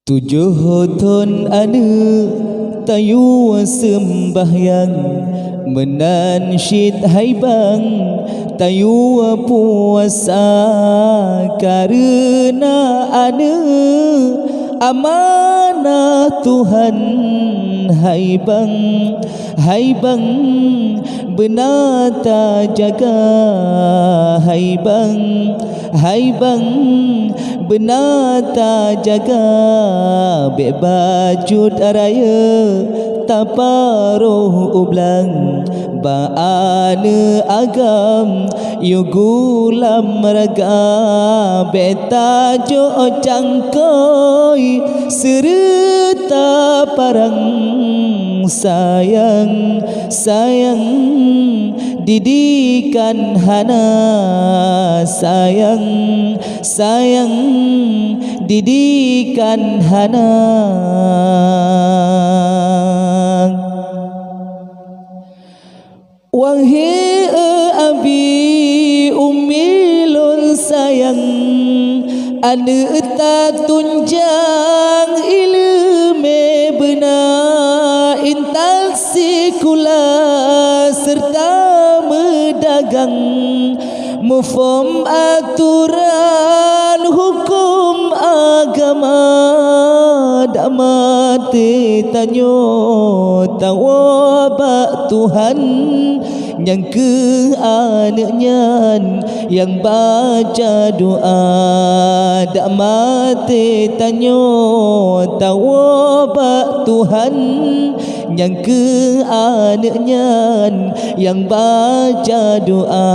Tujuh ton anu tayu sembahyang menansyid haibang tayu puasa karena anu amanah Tuhan haibang haibang benata jaga haibang haibang benata jaga bebajut raya taparuh ublang baane agam yugulam raga beta jo cangkoi serta parang sayang sayang didikan hana sayang sayang didikan hana wahai abi umilun sayang anu tak tunjang ilmu benar intal sikula serta medagang mufhum aturan hukum agama damati tanyo tawabak Tuhan yang ke anaknya yang baca doa dak mati tanyo tawabak Tuhan yang ke anaknya yang baca doa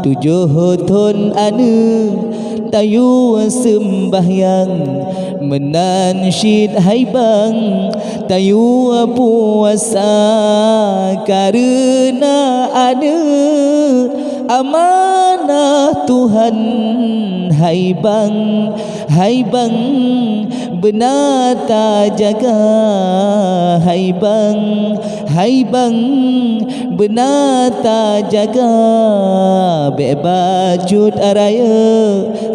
tujuh ton anu tayu sembahyang menansyid haibang tayu puasa karena anu amanah Tuhan haibang haibang benata jaga haibang haibang benata jaga bebajut raya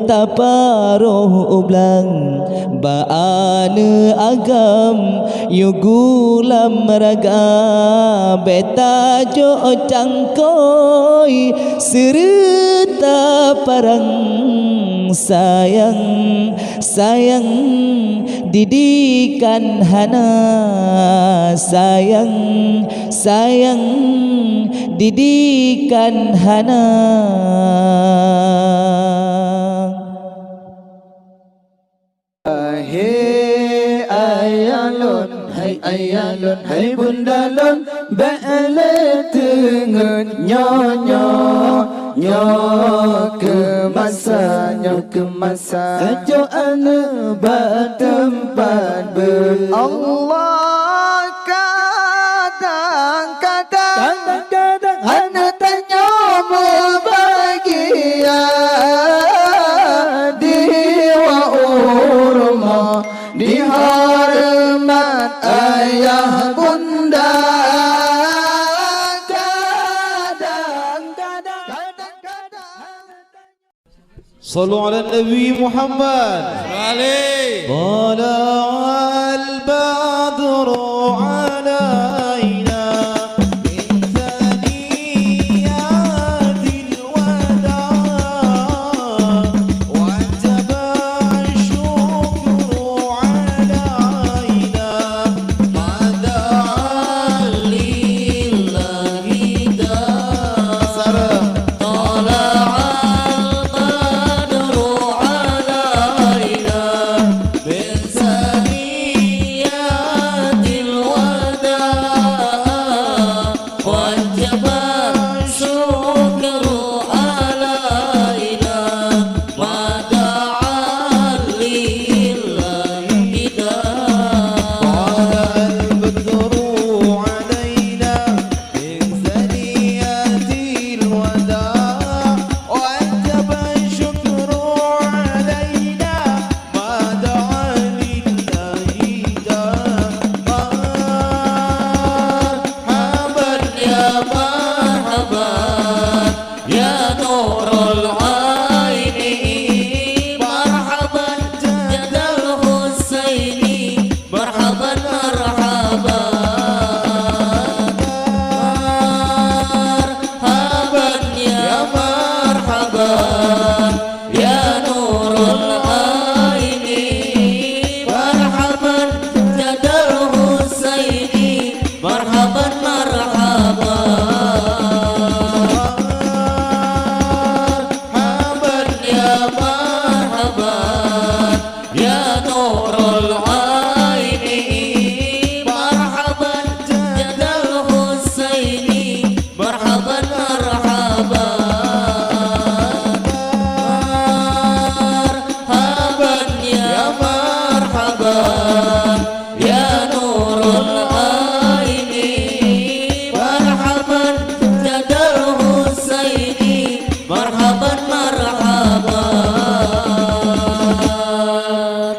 taparuh ublang baane agam yugulam raga beta jo cangkoi serta parang sayang sayang didikan hana sayang sayang didikan hana Hey ayalon, hey ayalon, hey bundalon, balik tengen nyonya nyo ke masa ajo ane bertempat ber Allah kadang-kadang ane tanya membahagia di hormat ayah bunda صلوا على النبي محمد طلع البدر علينا من ثنيات الوداع وجب الشكر علينا ما دعا لله دار طلع البدر علينا من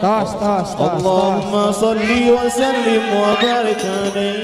Tas. اللهم صل وسلم وبارك عليه